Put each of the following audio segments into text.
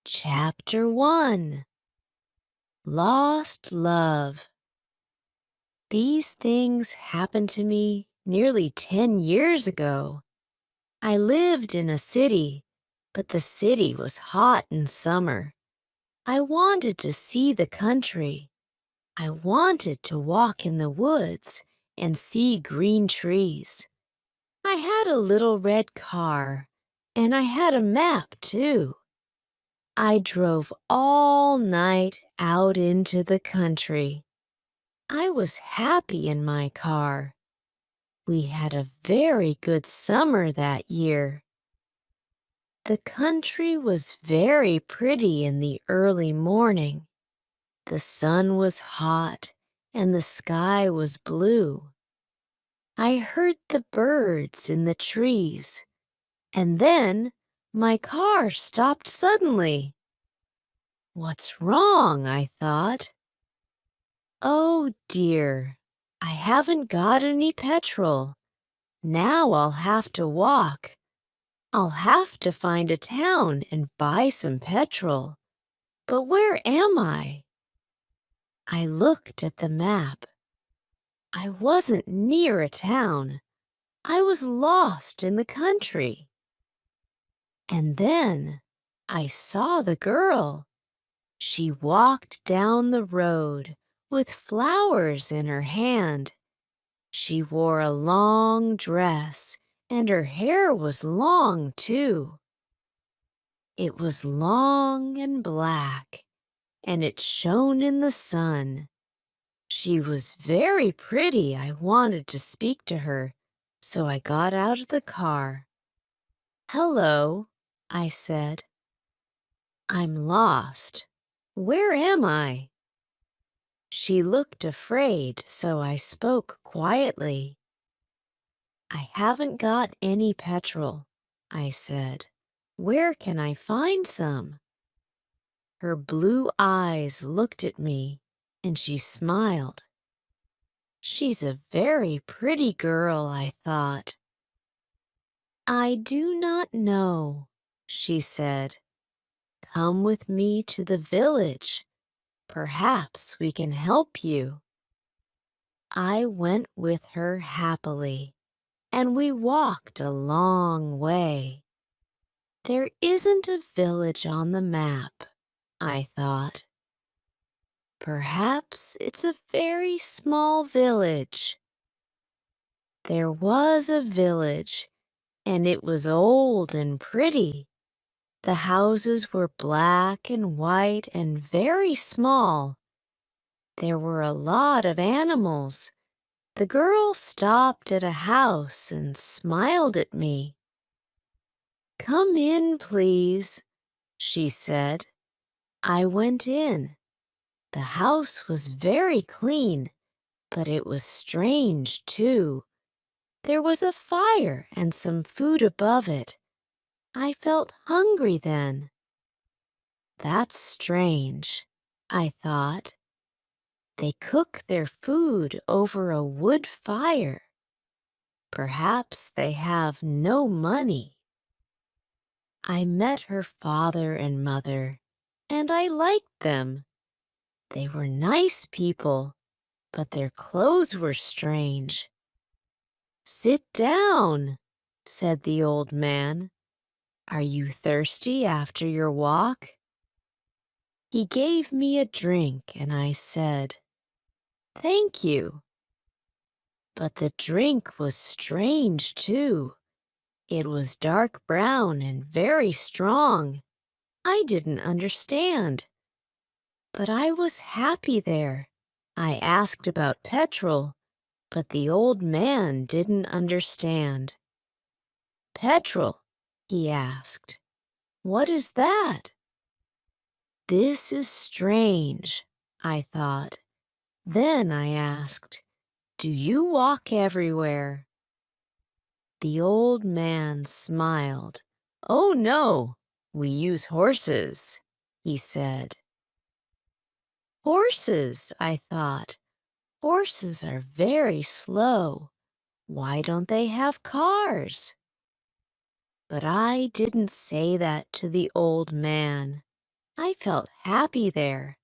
Chapter 1 Lost Love. These things happened to me nearly 10 years ago. I lived in a city, but the city was hot in summer. I wanted to see the country. I wanted to walk in the woods and see green trees. I had a little red car, and I had a map too. I drove all night out into the country. I was happy in my car. We had a very good summer that year. The country was very pretty in the early morning. The sun was hot and the sky was blue. I heard the birds in the trees, and then my car stopped suddenly. What's wrong? I thought. Oh dear, I haven't got any petrol. Now I'll have to walk. I'll have to find a town and buy some petrol. But where am I? I looked at the map. I wasn't near a town. I was lost in the country. And then I saw the girl. She walked down the road with flowers in her hand. She wore a long dress, and her hair was long, too. It was long and black, and it shone in the sun. She was very pretty. I wanted to speak to her, so I got out of the car. "Hello," I said. "I'm lost. Where am I?" She looked afraid, so I spoke quietly. "I haven't got any petrol," I said. "Where can I find some?" Her blue eyes looked at me, and she smiled. She's a very pretty girl, I thought. "I do not know," she said. "Come with me to the village. Perhaps we can help you." I went with her happily, and we walked a long way. There isn't a village on the map, I thought. Perhaps it's a very small village. There was a village, and it was old and pretty. The houses were black and white and very small. There were a lot of animals. The girl stopped at a house and smiled at me. "Come in, please," she said. I went in. The house was very clean, but it was strange, too. There was a fire and some food above it. I felt hungry then. That's strange, I thought. They cook their food over a wood fire. Perhaps they have no money. I met her father and mother, and I liked them. They were nice people, but their clothes were strange. "Sit down," said the old man. "Are you thirsty after your walk?" He gave me a drink, and I said, "Thank you." But the drink was strange, too. It was dark brown and very strong. I didn't understand. But I was happy there. I asked about petrol, but the old man didn't understand. "Petrol?" he asked. "What is that?" This is strange, I thought. Then I asked, "Do you walk everywhere?" The old man smiled. "Oh no, we use horses," he said. Horses, I thought. Horses are very slow. Why don't they have cars? But I didn't say that to the old man. I felt happy there.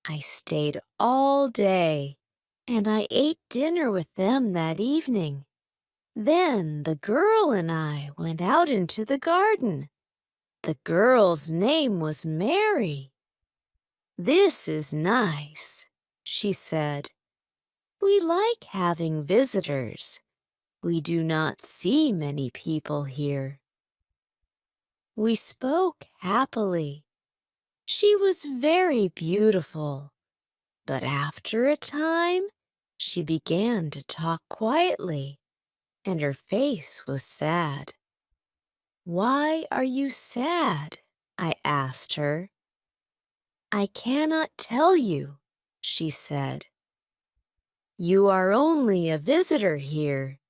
I stayed all day, and I ate dinner with them that evening. Then the girl and I went out into the garden. The girl's name was Mary. "This is nice," she said. "We like having visitors. We do not see many people here." We spoke happily. She was very beautiful, but after a time, she began to talk quietly, and her face was sad. "Why are you sad?" I asked her. "I cannot tell you," she said. "You are only a visitor here.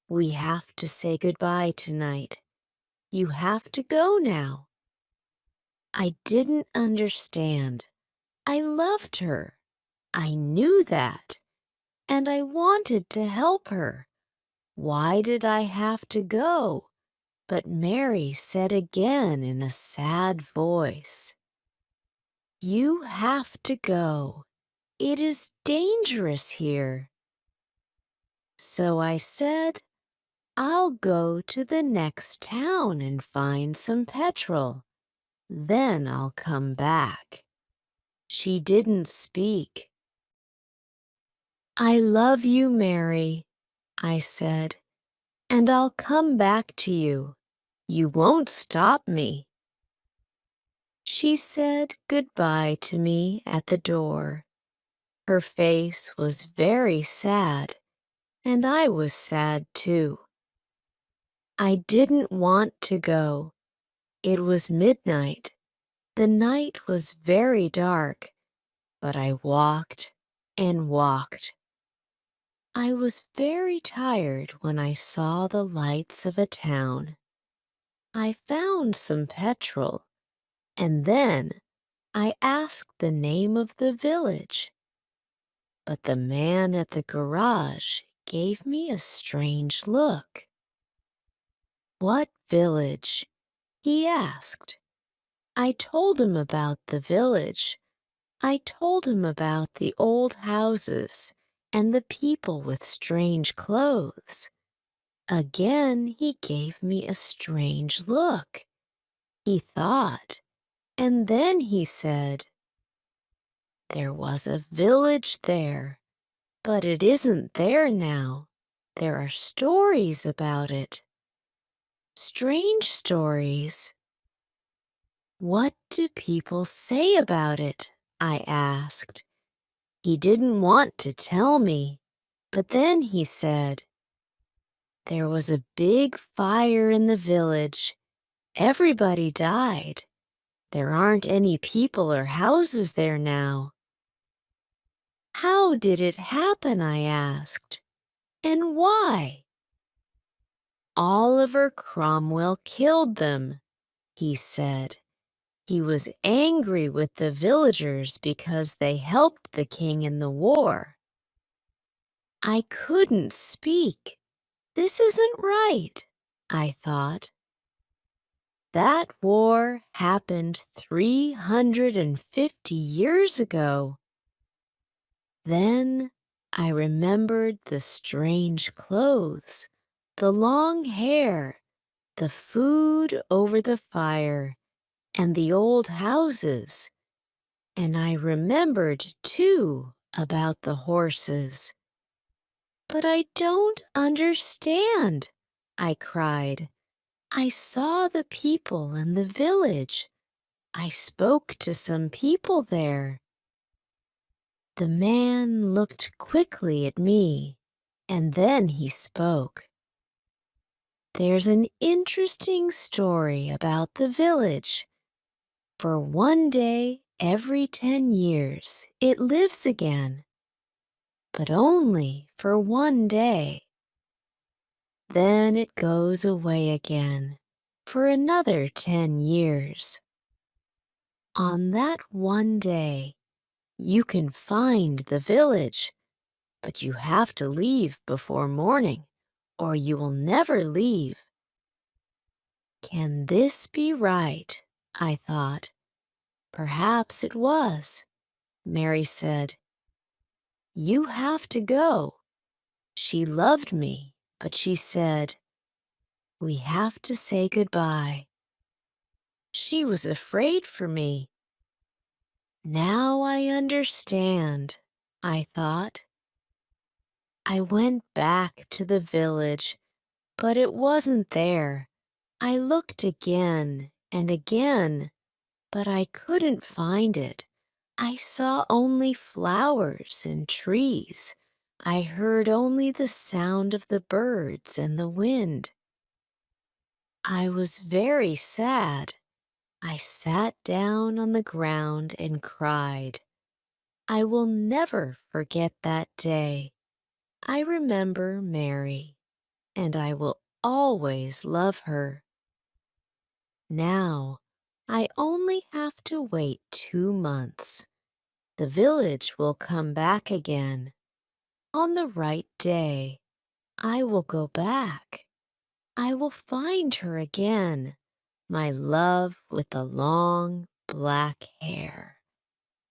We have to say goodbye tonight. You have to go now." I didn't understand. I loved her. I knew that, and I wanted to help her. Why did I have to go? But Mary said again in a sad voice, "You have to go. It is dangerous here." So I said, "I'll go to the next town and find some petrol. Then I'll come back." She didn't speak. "I love you, Mary," I said, "and I'll come back to you. You won't stop me." She said goodbye to me at the door. Her face was very sad, and I was sad too. I didn't want to go. It was midnight. The night was very dark, but I walked and walked. I was very tired when I saw the lights of a town. I found some petrol, and then I asked the name of the village. But the man at the garage gave me a strange look. "What village?" he asked. I told him about the village. I told him about the old houses and the people with strange clothes. Again he gave me a strange look. He thought, and then he said, "There was a village there, but it isn't there now. There are stories about it." "Strange stories? What do people say about it?" I asked. He didn't want to tell me, but then he said, "There was a big fire in the village. Everybody died. There aren't any people or houses there now." "How did it happen?" I asked. "And why?" "Oliver Cromwell killed them," he said. "He was angry with the villagers because they helped the king in the war." I couldn't speak. This isn't right, I thought. That war happened 350 years ago. Then I remembered the strange clothes, the long hair, the food over the fire, and the old houses. And I remembered, too, about the horses. "But I don't understand," I cried. "I saw the people in the village. I spoke to some people there." The man looked quickly at me, and then he spoke. "There's an interesting story about the village. For one day every 10 years it lives again, but only for one day. Then it goes away again for another 10 years. On that one day, you can find the village, but you have to leave before morning, or you will never leave." Can this be right? I thought. Perhaps it was, Mary said. You have to go. She loved me, but she said, we have to say goodbye. She was afraid for me. Now I understand, I thought. I went back to the village, but it wasn't there. I looked again and again, but I couldn't find it. I saw only flowers and trees. I heard only the sound of the birds and the wind. I was very sad. I sat down on the ground and cried. I will never forget that day. I remember Mary, and I will always love her. Now, I only have to wait 2 months. The village will come back again. On the right day, I will go back. I will find her again, my love with the long black hair.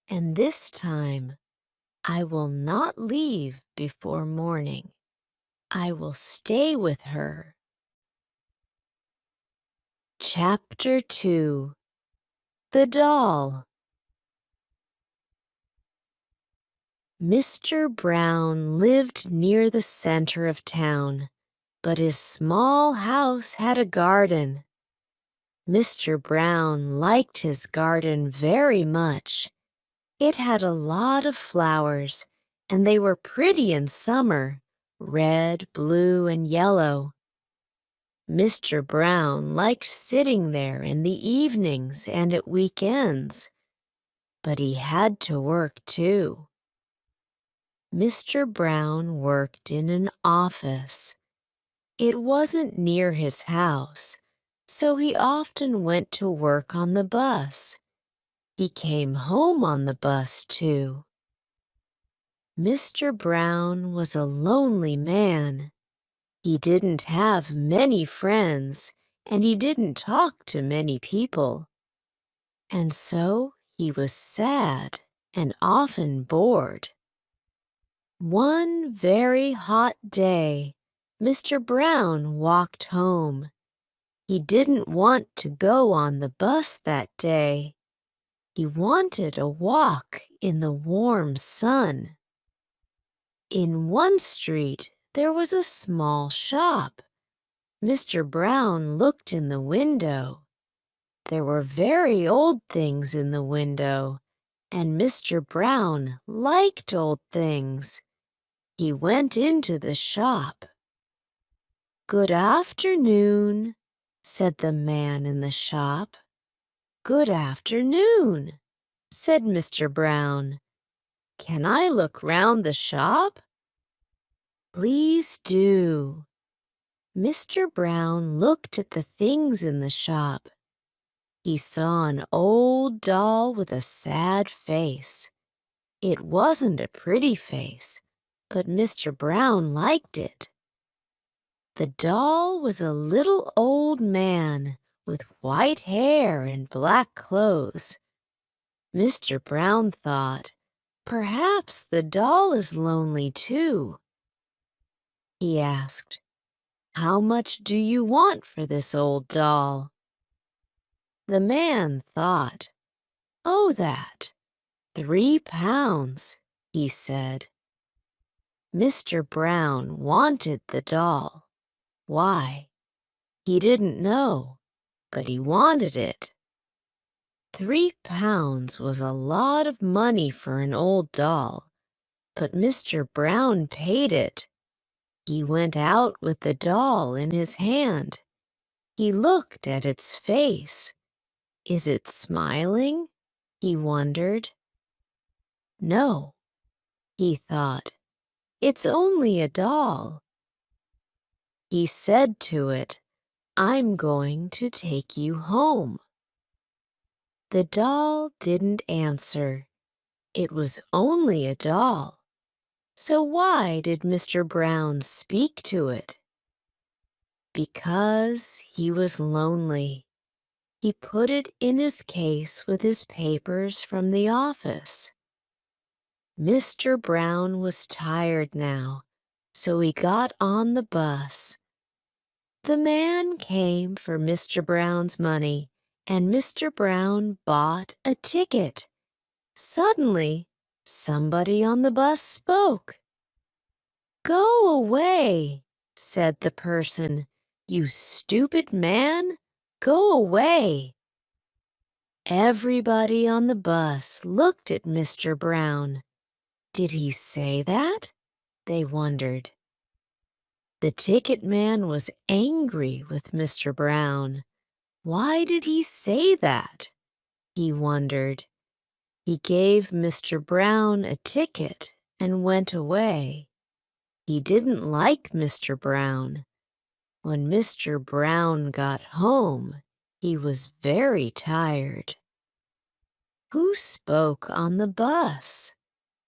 And this time, I will not leave before morning. I will stay with her. Chapter 2. The Doll. Mr. Brown lived near the center of town, but his small house had a garden. Mr. Brown liked his garden very much. It had a lot of flowers, and they were pretty in summer, red, blue, and yellow. Mr. Brown liked sitting there in the evenings and at weekends, but he had to work too. Mr. Brown worked in an office. It wasn't near his house, so he often went to work on the bus. He came home on the bus too. Mr. Brown was a lonely man. He didn't have many friends, and he didn't talk to many people. And so he was sad and often bored. One very hot day, Mr. Brown walked home. He didn't want to go on the bus that day. He wanted a walk in the warm sun. In one street, there was a small shop. Mr. Brown looked in the window. There were very old things in the window, and Mr. Brown liked old things. He went into the shop. "Good afternoon," said the man in the shop. "Good afternoon," said Mr. Brown. "Can I look round the shop?" "Please do." Mr. Brown looked at the things in the shop. He saw an old doll with a sad face. It wasn't a pretty face, but Mr. Brown liked it. The doll was a little old man with white hair and black clothes. Mr. Brown thought, perhaps the doll is lonely too. He asked, "How much do you want for this old doll?" The man thought, "Oh, that, 3 pounds," he said. Mr. Brown wanted the doll. Why? He didn't know, but he wanted it. 3 pounds was a lot of money for an old doll, but Mr. Brown paid it. He went out with the doll in his hand. He looked at its face. Is it smiling? He wondered. No, he thought. It's only a doll. He said to it, "I'm going to take you home." The doll didn't answer. It was only a doll. So why did Mr. Brown speak to it? Because he was lonely. He put it in his case with his papers from the office. Mr. Brown was tired now, so he got on the bus. The man came for Mr. Brown's money, and Mr. Brown bought a ticket. Suddenly, somebody on the bus spoke. "Go away," said the person. "You stupid man, go away." Everybody on the bus looked at Mr. Brown. Did he say that? They wondered. The ticket man was angry with Mr. Brown. Why did he say that? He wondered. He gave Mr. Brown a ticket and went away. He didn't like Mr. Brown. When Mr. Brown got home, he was very tired. Who spoke on the bus?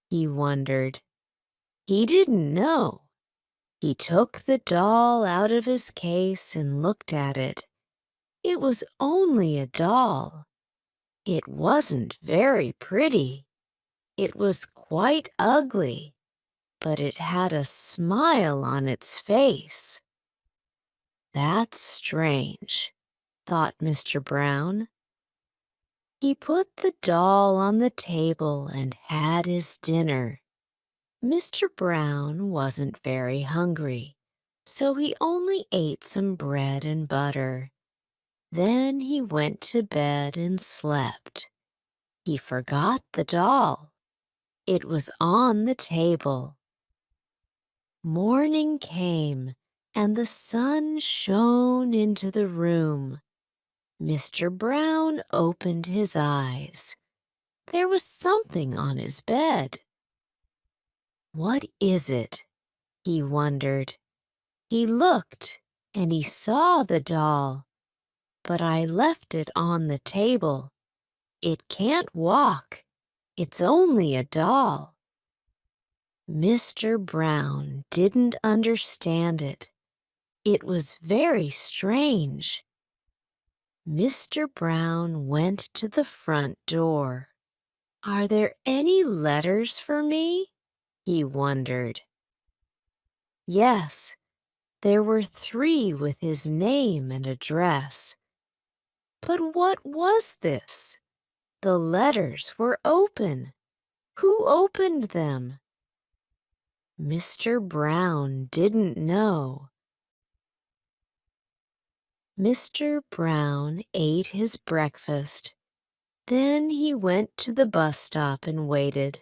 He wondered. He didn't know. He took the doll out of his case and looked at it. It was only a doll. It wasn't very pretty. It was quite ugly, but it had a smile on its face. That's strange, thought Mr. Brown. He put the doll on the table and had his dinner. Mr. Brown wasn't very hungry, so he only ate some bread and butter. Then he went to bed and slept. He forgot the doll. It was on the table. Morning came, and the sun shone into the room. Mr. Brown opened his eyes. There was something on his bed. What is it? He wondered. He looked, and he saw the doll. But I left it on the table. It can't walk. It's only a doll. Mr. Brown didn't understand it. It was very strange. Mr. Brown went to the front door. Are there any letters for me? He wondered. Yes, there were 3 with his name and address. But what was this? The letters were open. Who opened them? Mr. Brown didn't know. Mr. Brown ate his breakfast. Then he went to the bus stop and waited.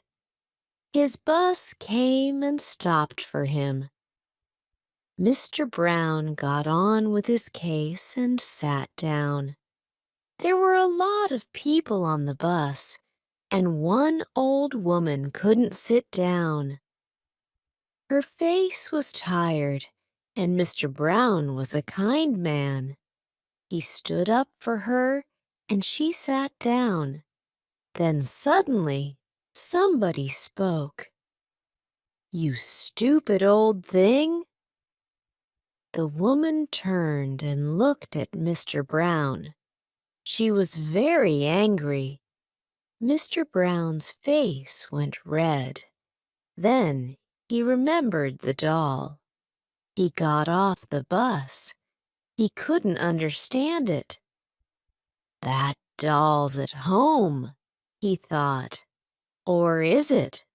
His bus came and stopped for him. Mr. Brown got on with his case and sat down. There were a lot of people on the bus, and one old woman couldn't sit down. Her face was tired, and Mr. Brown was a kind man. He stood up for her, and she sat down. Then suddenly, somebody spoke. "You stupid old thing!" The woman turned and looked at Mr. Brown. She was very angry. Mr. Brown's face went red. Then he remembered the doll. He got off the bus. He couldn't understand it. That doll's at home, he thought. Or is it?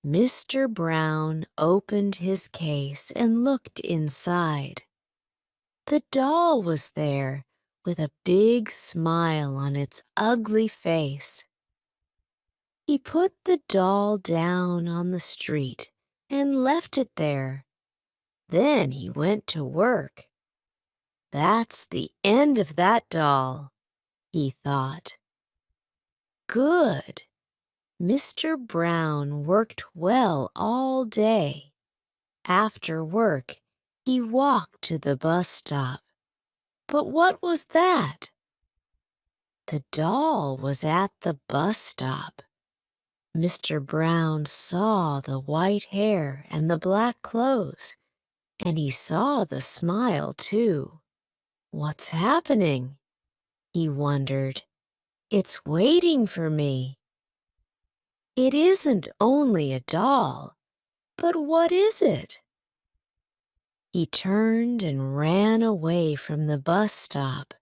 Mr. Brown opened his case and looked inside. The doll was there with a big smile on its ugly face. He put the doll down on the street and left it there. Then he went to work. That's the end of that doll, he thought. Good. Mr. Brown worked well all day. After work, he walked to the bus stop. But what was that? The doll was at the bus stop. Mr. Brown saw the white hair and the black clothes, and he saw the smile too. What's happening? he wondered. It's waiting for me. It isn't only a doll, but what is it? He turned and ran away from the bus stop.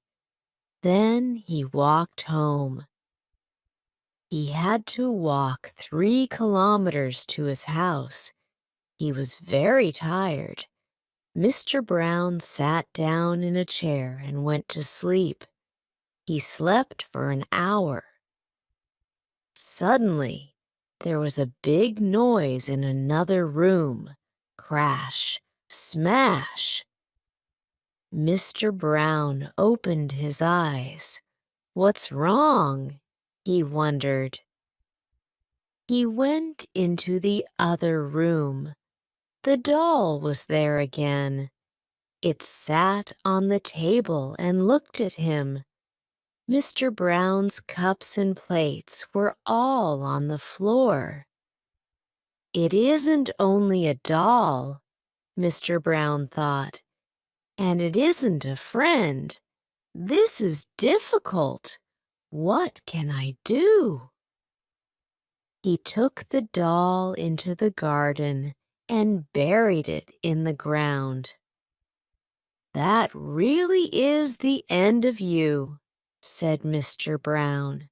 Then he walked home. He had to walk 3 kilometers to his house. He was very tired. Mr. Brown sat down in a chair and went to sleep. He slept for an hour. Suddenly, there was a big noise in another room. Crash, smash. Mr. Brown opened his eyes. What's wrong? He wondered. He went into the other room. The doll was there again. It sat on the table and looked at him. Mr. Brown's cups and plates were all on the floor. It isn't only a doll, Mr. Brown thought, and it isn't a friend. This is difficult. What can I do? He took the doll into the garden and buried it in the ground. That really is the end of you, said Mr. Brown.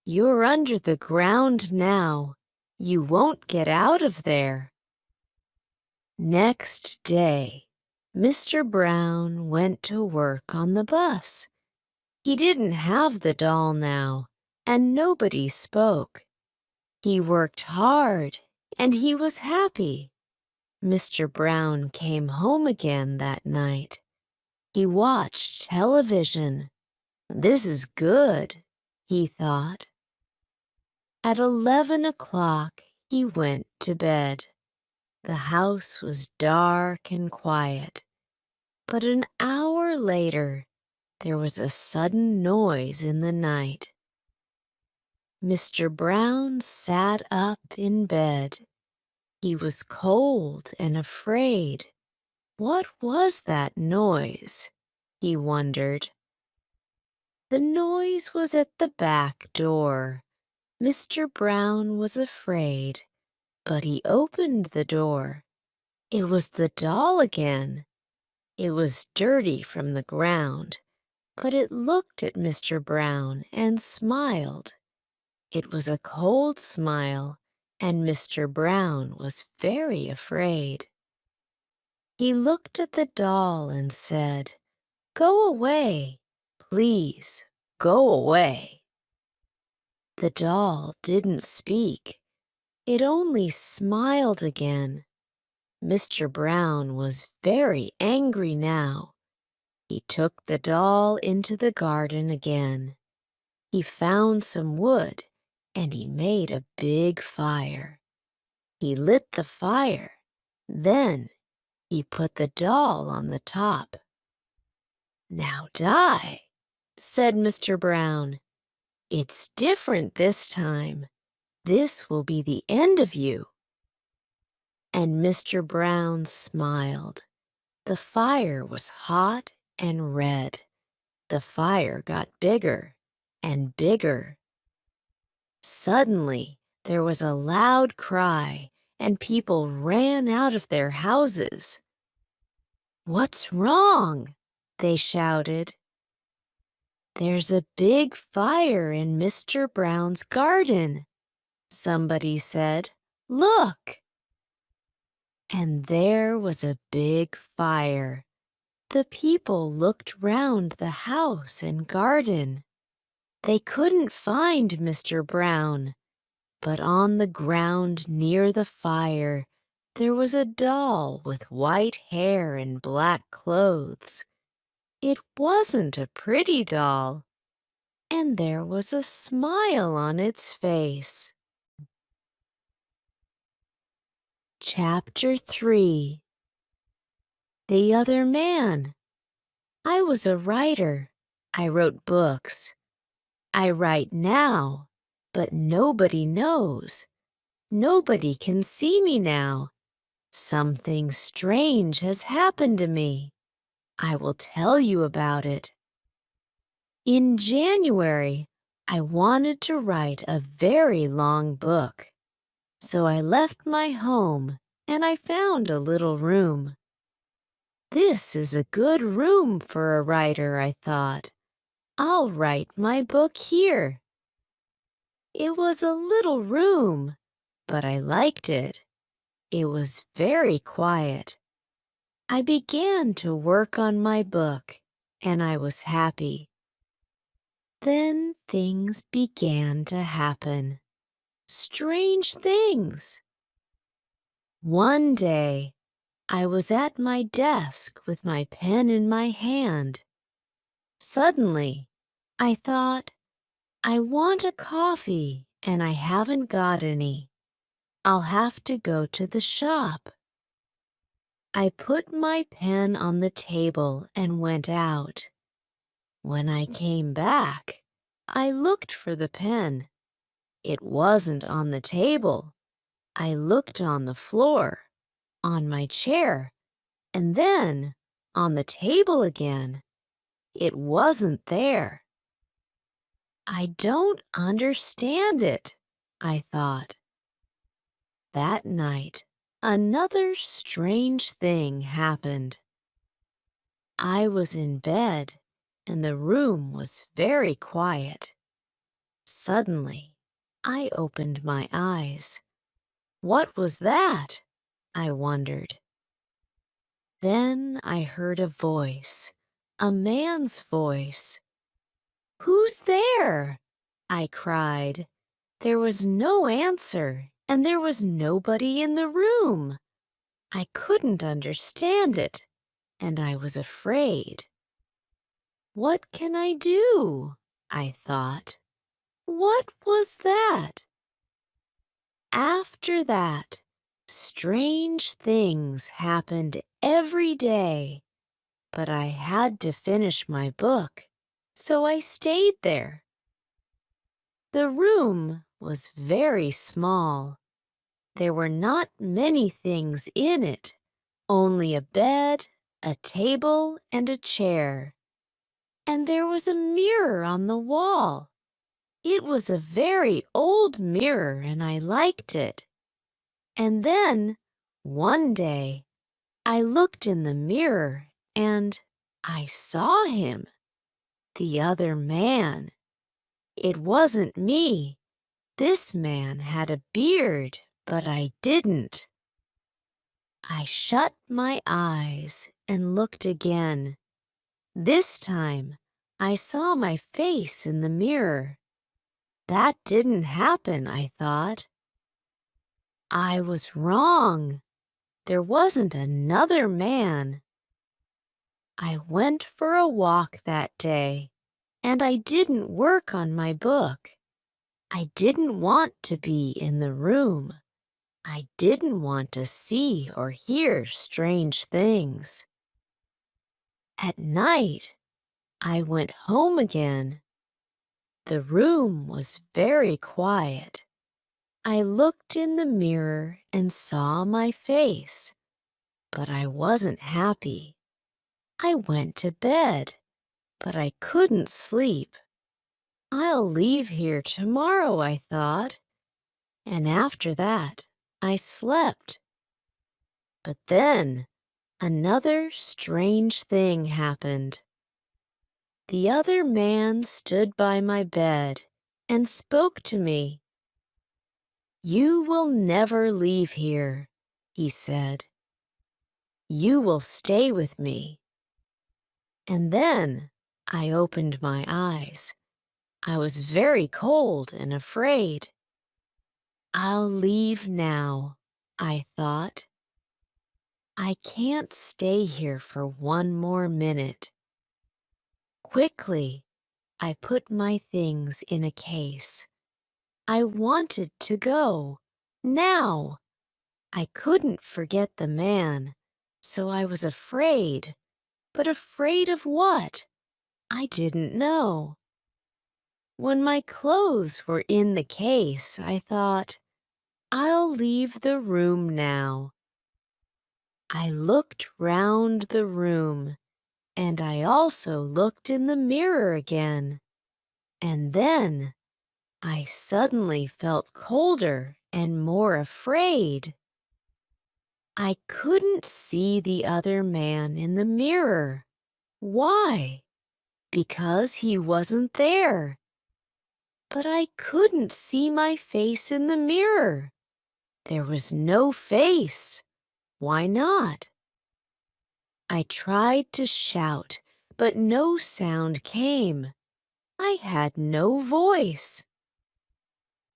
You're under the ground now. You won't get out of there. Next day, Mr. Brown went to work on the bus. He didn't have the doll now, and nobody spoke. He worked hard, and he was happy. Mr. Brown came home again that night. He watched television. This is good, he thought. At 11 o'clock, he went to bed. The house was dark and quiet. But an hour later, there was a sudden noise in the night. Mr. Brown sat up in bed. He was cold and afraid. What was that noise? He wondered. The noise was at the back door. Mr. Brown was afraid, but he opened the door. It was the doll again. It was dirty from the ground, but it looked at Mr. Brown and smiled. It was a cold smile, and Mr. Brown was very afraid. He looked at the doll and said, "Go away, please, go away." The doll didn't speak. It only smiled again. Mr. Brown was very angry now. He took the doll into the garden again. He found some wood, and he made a big fire. He lit the fire. Then he put the doll on the top. "Now die," said Mr. Brown. "It's different this time. This will be the end of you." And Mr. Brown smiled. The fire was hot and red. The fire got bigger and bigger. Suddenly, there was a loud cry, and people ran out of their houses. "What's wrong?" they shouted. "There's a big fire in Mr. Brown's garden," somebody said. "Look!" And there was a big fire. The people looked round the house and garden. They couldn't find Mr. Brown, but on the ground near the fire there was a doll with white hair and black clothes. It wasn't a pretty doll, and there was a smile on its face. Chapter 3. The Other Man. I was a writer. I wrote books. I write now, but nobody knows. Nobody can see me now. Something strange has happened to me. I will tell you about it. In January, I wanted to write a very long book, so I left my home and I found a little room. This is a good room for a writer, I thought. I'll write my book here. It was a little room, but I liked it. It was very quiet. I began to work on my book, and I was happy. Then things began to happen. Strange things. One day, I was at my desk with my pen in my hand. Suddenly, I thought, I want a coffee and I haven't got any. I'll have to go to the shop. I put my pen on the table and went out. When I came back, I looked for the pen. It wasn't on the table. I looked on the floor, on my chair, and then on the table again. It wasn't there. I don't understand it, I thought. That night, another strange thing happened. I was in bed, and the room was very quiet. Suddenly, I opened my eyes. What was that? I wondered. Then I heard a voice, a man's voice. "Who's there?" I cried. There was no answer, and there was nobody in the room. I couldn't understand it, and I was afraid. What can I do? I thought. What was that? After that, strange things happened every day, but I had to finish my book, so I stayed there. The room was very small. There were not many things in it, only a bed, a table, and a chair. And there was a mirror on the wall. It was a very old mirror, and I liked it. And then, one day, I looked in the mirror and I saw him, the other man. It wasn't me. This man had a beard, but I didn't. I shut my eyes and looked again. This time, I saw my face in the mirror. That didn't happen, I thought. I was wrong. There wasn't another man. I went for a walk that day, and I didn't work on my book. I didn't want to be in the room. I didn't want to see or hear strange things. At night, I went home again. The room was very quiet. I looked in the mirror and saw my face, but I wasn't happy. I went to bed, but I couldn't sleep. I'll leave here tomorrow, I thought, and after that, I slept. But then, another strange thing happened. The other man stood by my bed and spoke to me. "You will never leave here," he said. "You will stay with me." And then I opened my eyes. I was very cold and afraid. I'll leave now, I thought. I can't stay here for one more minute. Quickly, I put my things in a case. I wanted to go, now. I couldn't forget the man, so I was afraid. But afraid of what? I didn't know. When my clothes were in the case, I thought, I'll leave the room now. I looked round the room. And I also looked in the mirror again. And then I suddenly felt colder and more afraid. I couldn't see the other man in the mirror. Why? Because he wasn't there. But I couldn't see my face in the mirror. There was no face. Why not? I tried to shout, but no sound came. I had no voice.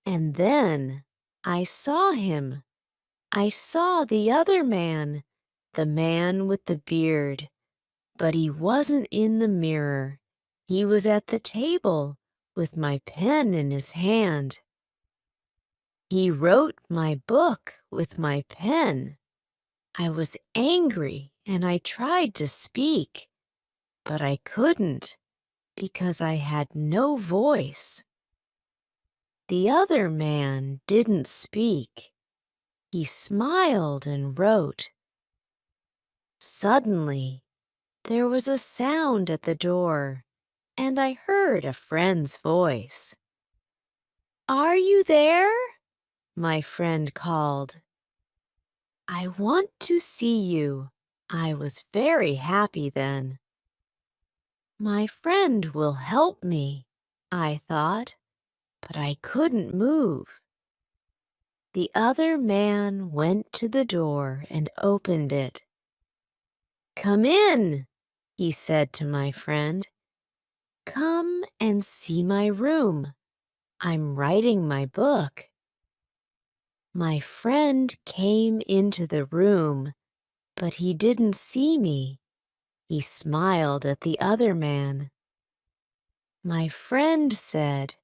And then I saw him. I saw the other man, the man with the beard. But he wasn't in the mirror. He was at the table with my pen in his hand. He wrote my book with my pen. I was angry and I tried to speak, but I couldn't because I had no voice. The other man didn't speak. He smiled and wrote. Suddenly, there was a sound at the door, and I heard a friend's voice. "Are you there?" my friend called. "I want to see you." I was very happy then. My friend will help me, I thought, but I couldn't move. The other man went to the door and opened it. "Come in," he said to my friend. "Come and see my room. I'm writing my book." My friend came into the room, but he didn't see me. He smiled at the other man. My friend said,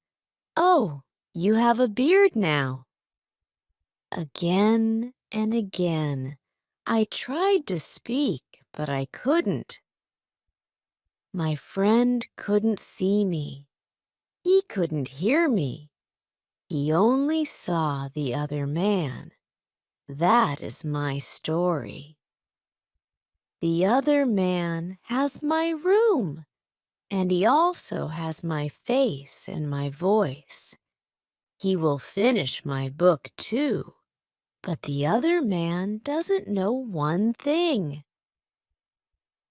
"Oh, you have a beard now." Again and again, I tried to speak, but I couldn't. My friend couldn't see me. He couldn't hear me. He only saw the other man. That is my story. The other man has my room, and he also has my face and my voice. He will finish my book too, but the other man doesn't know one thing.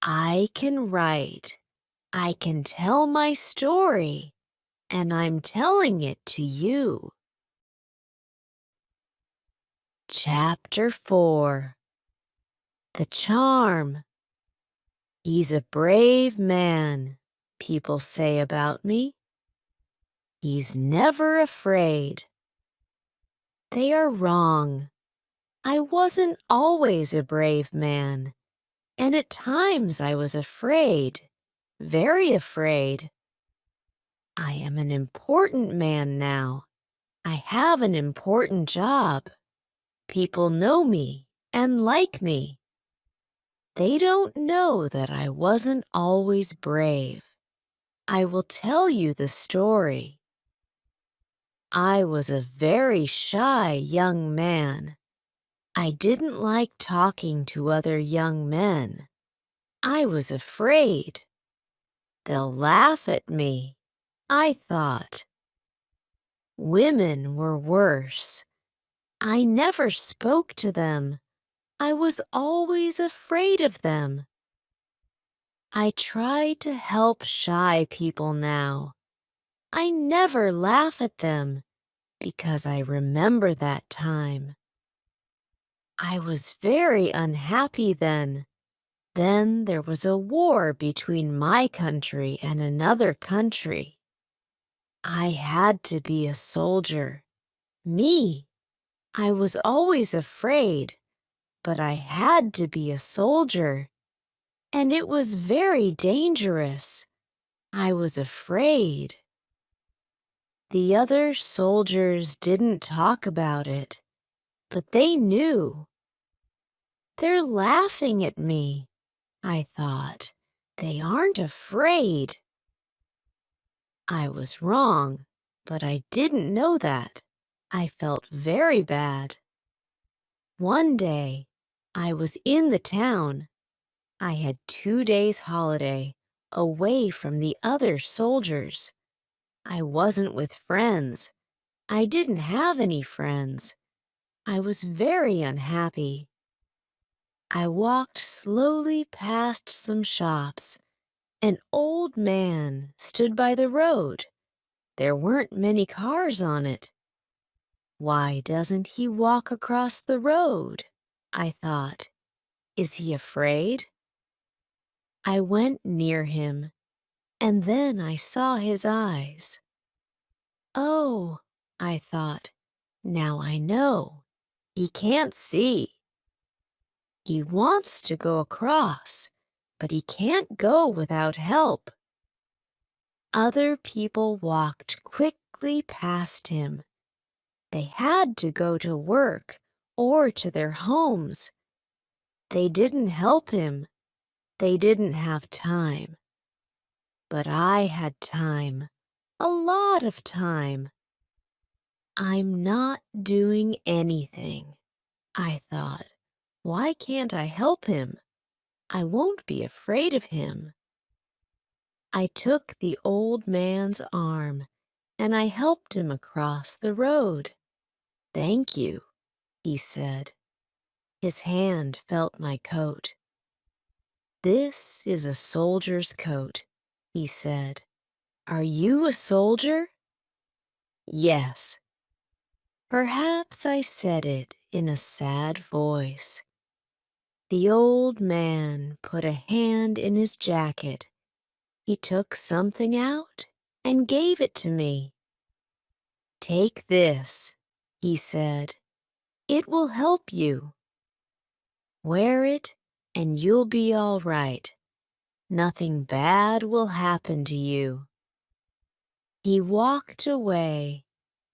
I can write, I can tell my story, and I'm telling it to you. Chapter 4. The Charm. He's a brave man, people say about me. He's never afraid. They are wrong. I wasn't always a brave man, and at times I was afraid, very afraid. I am an important man now. I have an important job. People know me and like me. They don't know that I wasn't always brave. I will tell you the story. I was a very shy young man. I didn't like talking to other young men. I was afraid. They'll laugh at me, I thought. Women were worse. I never spoke to them. I was always afraid of them. I try to help shy people now. I never laugh at them because I remember that time. I was very unhappy then. Then there was a war between my country and another country. I had to be a soldier. Me. I was always afraid, but I had to be a soldier. And it was very dangerous. I was afraid. The other soldiers didn't talk about it, but they knew. They're laughing at me, I thought. They aren't afraid. I was wrong, but I didn't know that. I felt very bad. One day, I was in the town. I had 2 days holiday away from the other soldiers. I wasn't with friends. I didn't have any friends. I was very unhappy. I walked slowly past some shops. An old man stood by the road. There weren't many cars on it. Why doesn't he walk across the road? I thought. Is he afraid? I went near him, and then I saw his eyes. Oh, I thought, now I know. He can't see. He wants to go across, but he can't go without help. Other people walked quickly past him. They had to go to work or to their homes. They didn't help him. They didn't have time. But I had time, a lot of time. I'm not doing anything, I thought. Why can't I help him? I won't be afraid of him. I took the old man's arm and I helped him across the road. Thank you, he said. His hand felt my coat. This is a soldier's coat, he said. Are you a soldier? Yes. Perhaps I said it in a sad voice. The old man put a hand in his jacket. He took something out and gave it to me. Take this, he said. It will help you. Wear it and you'll be all right. Nothing bad will happen to you. He walked away,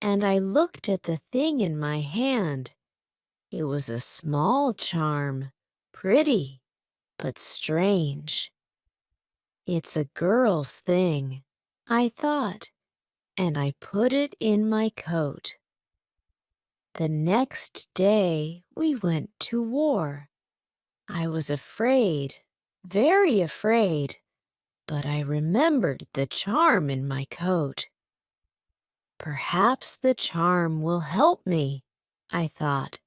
and I looked at the thing in my hand. It was a small charm, pretty, but strange. It's a girl's thing, I thought, and I put it in my coat. The next day we went to war. I was afraid, very afraid, but I remembered the charm in my coat. Perhaps the charm will help me, I thought,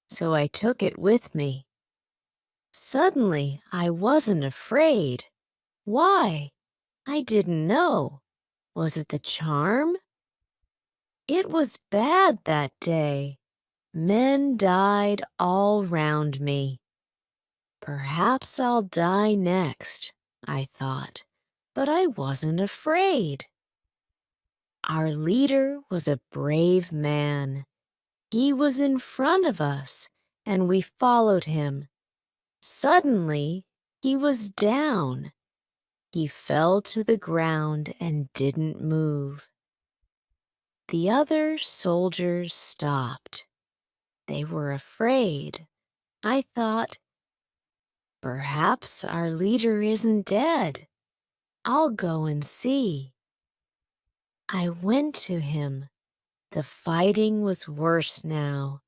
so I took it with me. Suddenly, I wasn't afraid. Why? I didn't know. Was it the charm? It was bad that day. Men died all round me. Perhaps I'll die next, I thought, but I wasn't afraid. Our leader was a brave man. He was in front of us, and we followed him. Suddenly, he was down. He fell to the ground and didn't move. The other soldiers stopped. They were afraid. I thought, perhaps our leader isn't dead. I'll go and see. I went to him. The fighting was worse now,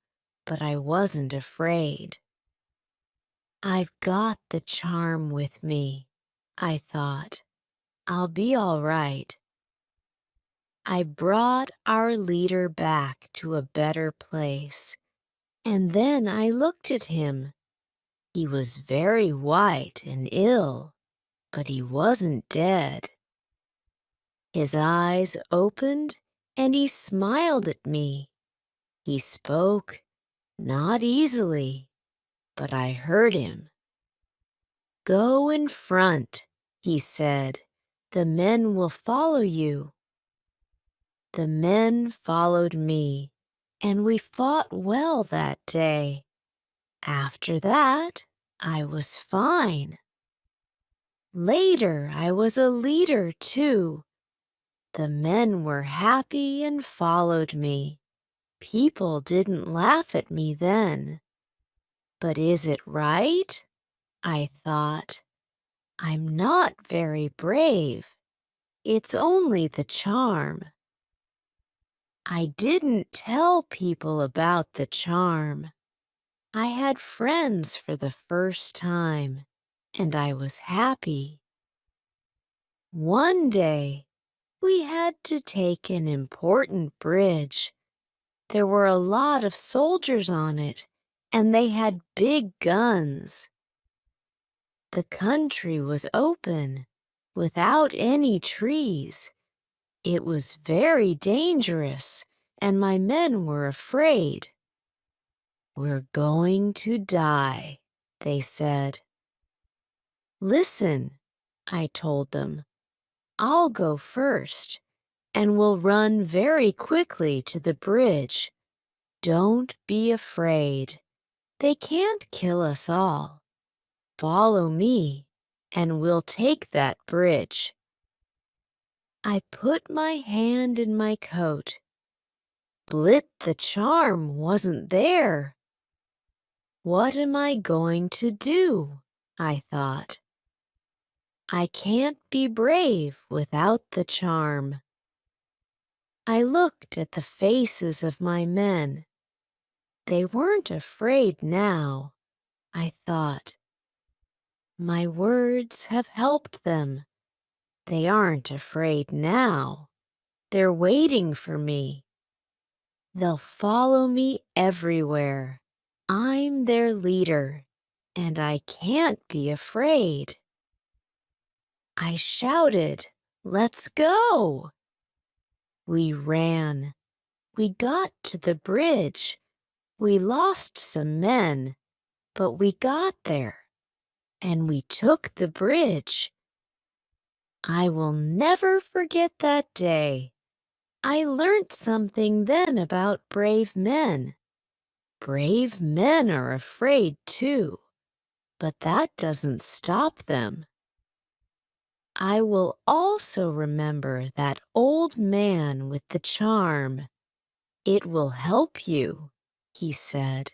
but I wasn't afraid. I've got the charm with me, I thought. I'll be all right. I brought our leader back to a better place, and then I looked at him. He was very white and ill, but he wasn't dead. His eyes opened and he smiled at me. He spoke, not easily, but I heard him. Go in front, he said. The men will follow you. The men followed me, and we fought well that day. After that, I was fine. Later, I was a leader, too. The men were happy and followed me. People didn't laugh at me then. But is it right? I thought. I'm not very brave. It's only the charm. I didn't tell people about the charm. I had friends for the first time, and I was happy. One day, we had to take an important bridge. There were a lot of soldiers on it, and they had big guns. The country was open, without any trees. It was very dangerous, and my men were afraid. "We're going to die," they said. "Listen," I told them. "I'll go first, and we'll run very quickly to the bridge. Don't be afraid. They can't kill us all. Follow me, and we'll take that bridge." I put my hand in my coat. Blit the charm wasn't there. What am I going to do? I thought. I can't be brave without the charm. I looked at the faces of my men. They weren't afraid now, I thought. My words have helped them. They aren't afraid now. They're waiting for me. They'll follow me everywhere. I'm their leader, and I can't be afraid. I shouted, "Let's go!" We ran. We got to the bridge. We lost some men, but we got there, and we took the bridge. I will never forget that day. I learned something then about brave men. Brave men are afraid too, but that doesn't stop them. I will also remember that old man with the charm. "It will help you," he said.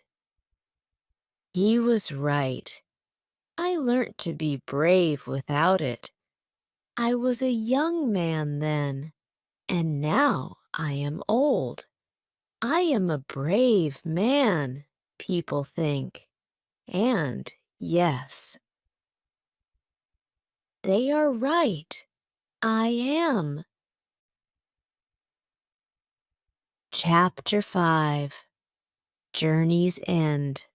He was right. I learnt to be brave without it. I was a young man then, and now I am old. I am a brave man, people think. And yes, they are right. I am. Chapter 5, Journey's End.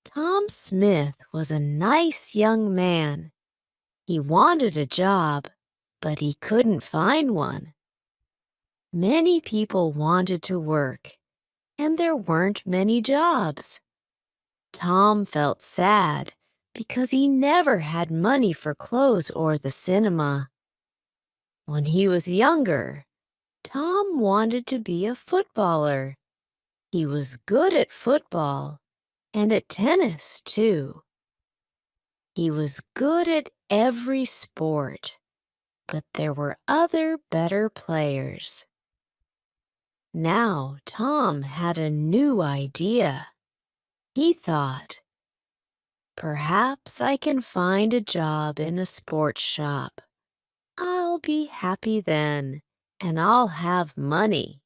Tom Smith was a nice young man. He wanted a job, but he couldn't find one. Many people wanted to work, and there weren't many jobs. Tom felt sad because he never had money for clothes or the cinema. When he was younger, Tom wanted to be a footballer. He was good at football and at tennis, too. He was good at every sport, but there were other better players. Now Tom had a new idea. He thought, "Perhaps I can find a job in a sports shop. I'll be happy then, and I'll have money."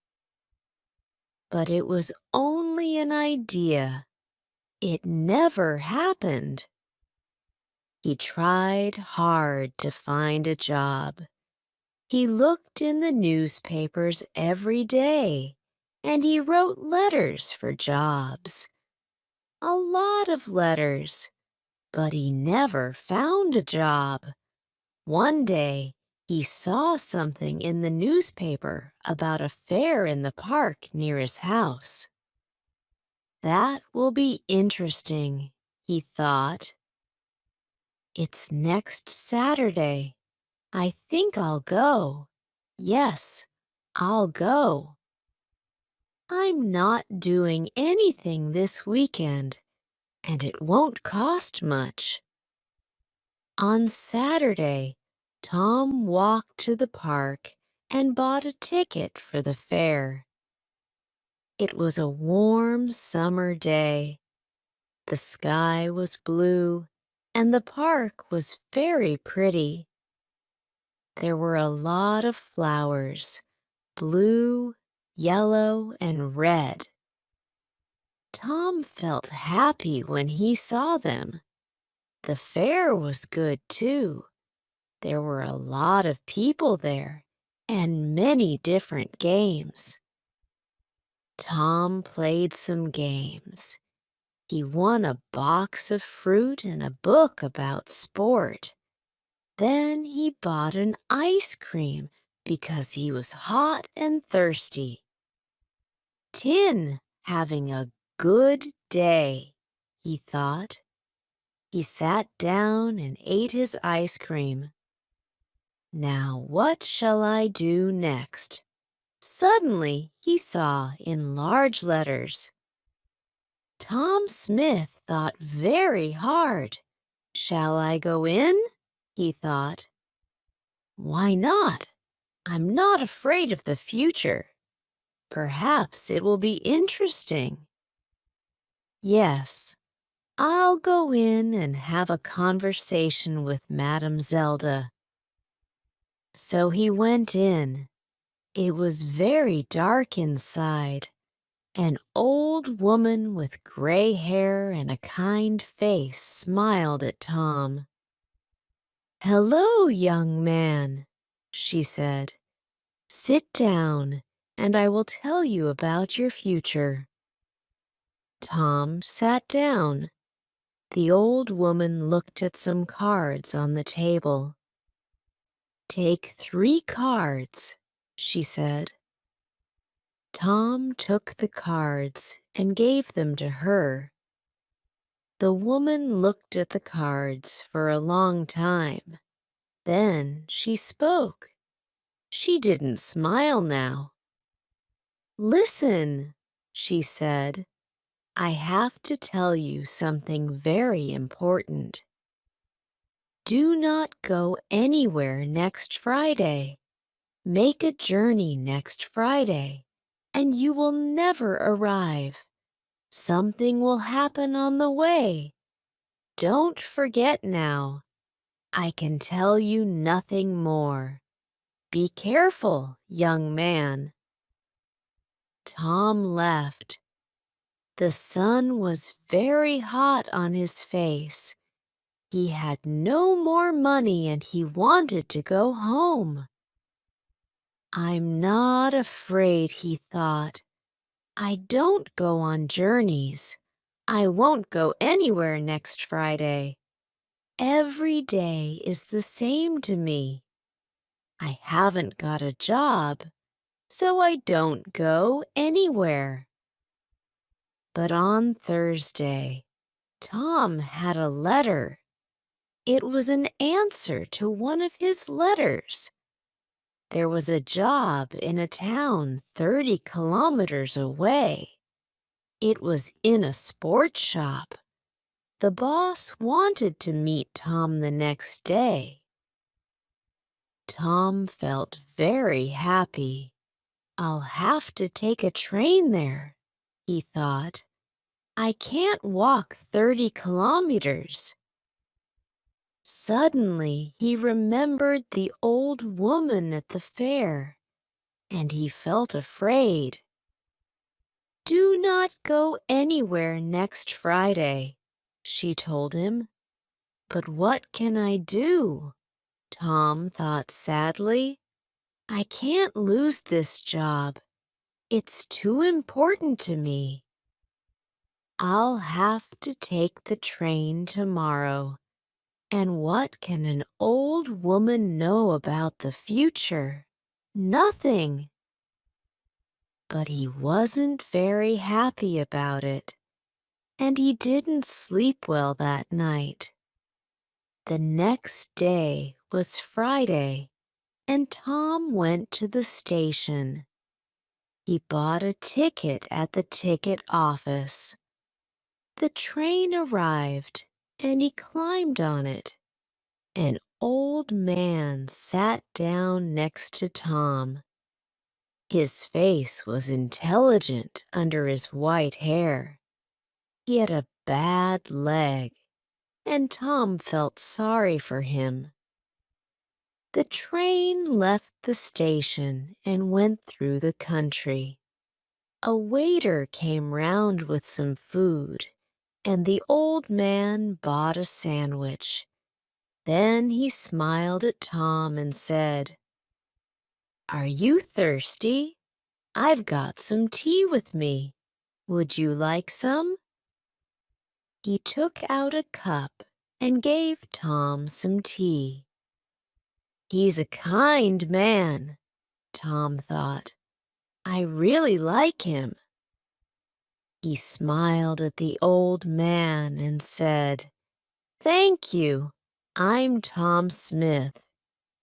But it was only an idea. It never happened. He tried hard to find a job. He looked in the newspapers every day, and he wrote letters for jobs. A lot of letters, but he never found a job. One day, he saw something in the newspaper about a fair in the park near his house. That will be interesting, he thought. It's next Saturday. I think I'll go. Yes, I'll go. I'm not doing anything this weekend, and it won't cost much. On Saturday, Tom walked to the park and bought a ticket for the fair. It was a warm summer day. The sky was blue, and the park was very pretty. There were a lot of flowers, blue, yellow, and red. Tom felt happy when he saw them. The fair was good too. There were a lot of people there and many different games. Tom played some games. He won a box of fruit and a book about sport. Then he bought an ice cream because he was hot and thirsty. Tin having a good day, he thought. He sat down and ate his ice cream. Now what shall I do next? Suddenly he saw in large letters, Tom Smith thought very hard. Shall I go in? He thought. Why not? I'm not afraid of the future. Perhaps it will be interesting. Yes, I'll go in and have a conversation with Madame Zelda. So he went in. It was very dark inside. An old woman with gray hair and a kind face smiled at Tom. "Hello, young man," she said. "Sit down, and I will tell you about your future." Tom sat down. The old woman looked at some cards on the table. "Take 3 cards," she said. Tom took the cards and gave them to her. The woman looked at the cards for a long time. Then she spoke. She didn't smile now. "Listen," she said. "I have to tell you something very important. Do not go anywhere next Friday. Make a journey next Friday, and you will never arrive. Something will happen on the way. Don't forget now. I can tell you nothing more. Be careful, young man." Tom left. The sun was very hot on his face. He had no more money and he wanted to go home. "I'm not afraid," he thought. "I don't go on journeys. I won't go anywhere next Friday. Every day is the same to me. I haven't got a job, so I don't go anywhere." But on Thursday, Tom had a letter. It was an answer to one of his letters. There was a job in a town 30 kilometers away. It was in a sports shop. The boss wanted to meet Tom the next day. Tom felt very happy. "I'll have to take a train there," he thought. "I can't walk 30 kilometers. Suddenly he remembered the old woman at the fair, and he felt afraid. "Do not go anywhere next Friday," she told him. "But what can I do?" Tom thought sadly. "I can't lose this job. It's too important to me. I'll have to take the train tomorrow. And what can an old woman know about the future? Nothing." But he wasn't very happy about it, and he didn't sleep well that night. The next day was Friday, and Tom went to the station. He bought a ticket at the ticket office. The train arrived, and he climbed on it. An old man sat down next to Tom. His face was intelligent under his white hair. He had a bad leg, and Tom felt sorry for him. The train left the station and went through the country. A waiter came round with some food, and the old man bought a sandwich. Then he smiled at Tom and said, "Are you thirsty? I've got some tea with me. Would you like some?" He took out a cup and gave Tom some tea. "He's a kind man," Tom thought. "I really like him." He smiled at the old man and said, "Thank you. I'm Tom Smith.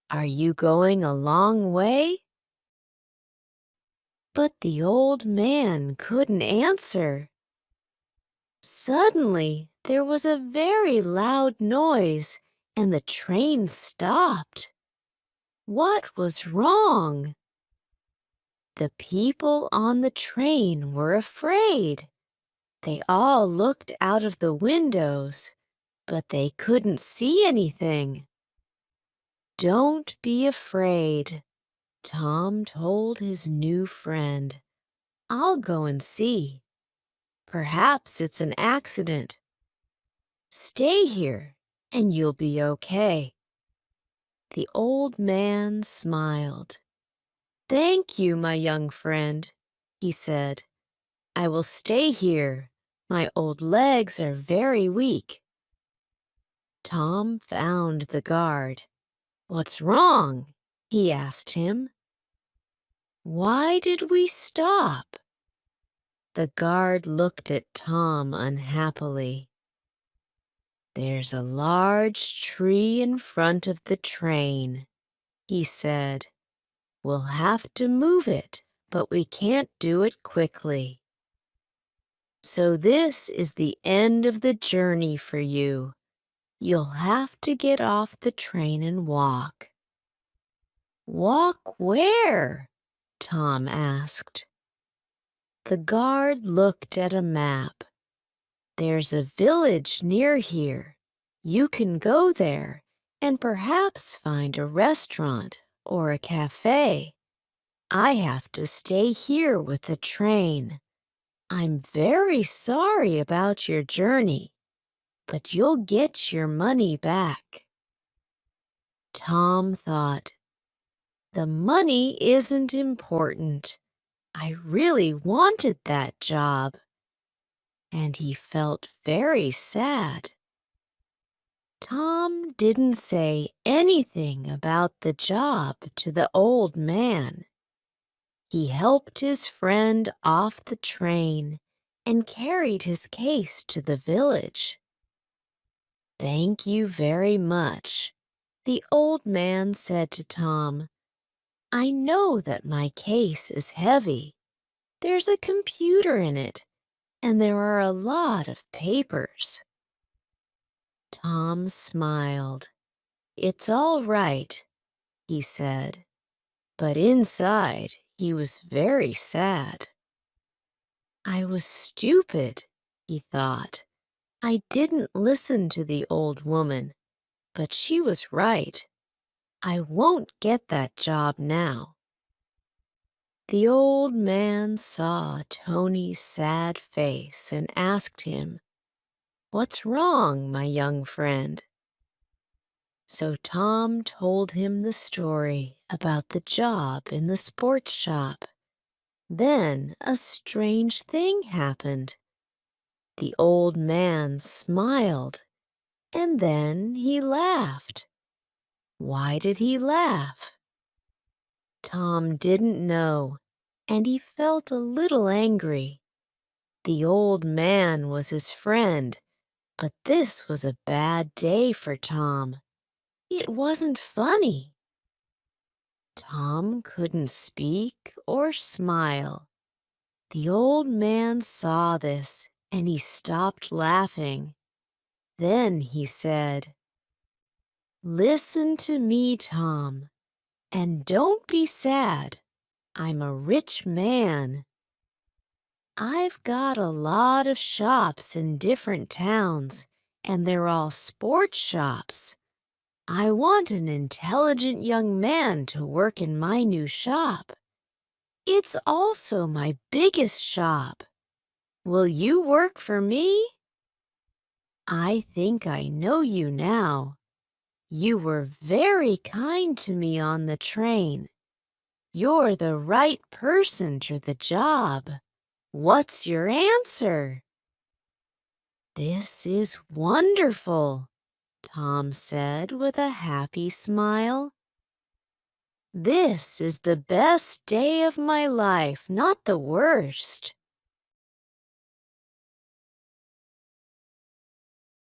Are you going a long way?" But the old man couldn't answer. Suddenly, there was a very loud noise, and the train stopped. What was wrong? The people on the train were afraid. They all looked out of the windows, but they couldn't see anything. "Don't be afraid," Tom told his new friend. "I'll go and see. Perhaps it's an accident. Stay here, and you'll be okay." The old man smiled. "Thank you, my young friend," he said. "I will stay here. My old legs are very weak." Tom found the guard. "What's wrong?" he asked him. "Why did we stop?" The guard looked at Tom unhappily. "There's a large tree in front of the train," he said. "We'll have to move it, but we can't do it quickly. So this is the end of the journey for you. You'll have to get off the train and walk." "Walk where?" Tom asked. The guard looked at a map. "There's a village near here. You can go there and perhaps find a restaurant or a cafe. I have to stay here with the train. I'm very sorry about your journey, but you'll get your money back." Tom thought, "The money isn't important. I really wanted that job." And he felt very sad. Tom didn't say anything about the job to the old man. He helped his friend off the train and carried his case to the village. "Thank you very much," the old man said to Tom. "I know that my case is heavy. There's a computer in it, and there are a lot of papers." Tom smiled. "It's all right," he said, but inside he was very sad. "I was stupid," he thought. "I didn't listen to the old woman, but she was right. I won't get that job now." The old man saw Tony's sad face and asked him, "What's wrong, my young friend?" So Tom told him the story about the job in the sports shop. Then a strange thing happened. The old man smiled, and then he laughed. Why did he laugh? Tom didn't know, and he felt a little angry. The old man was his friend, but this was a bad day for Tom. It wasn't funny. Tom couldn't speak or smile. The old man saw this, and he stopped laughing. Then he said, "Listen to me, Tom, and don't be sad. I'm a rich man. I've got a lot of shops in different towns, and they're all sports shops. I want an intelligent young man to work in my new shop. It's also my biggest shop. Will you work for me?" I think I know you now. You were very kind to me on the train. You're the right person for the job. What's your answer? This is wonderful, Tom said with a happy smile. This is the best day of my life, not the worst.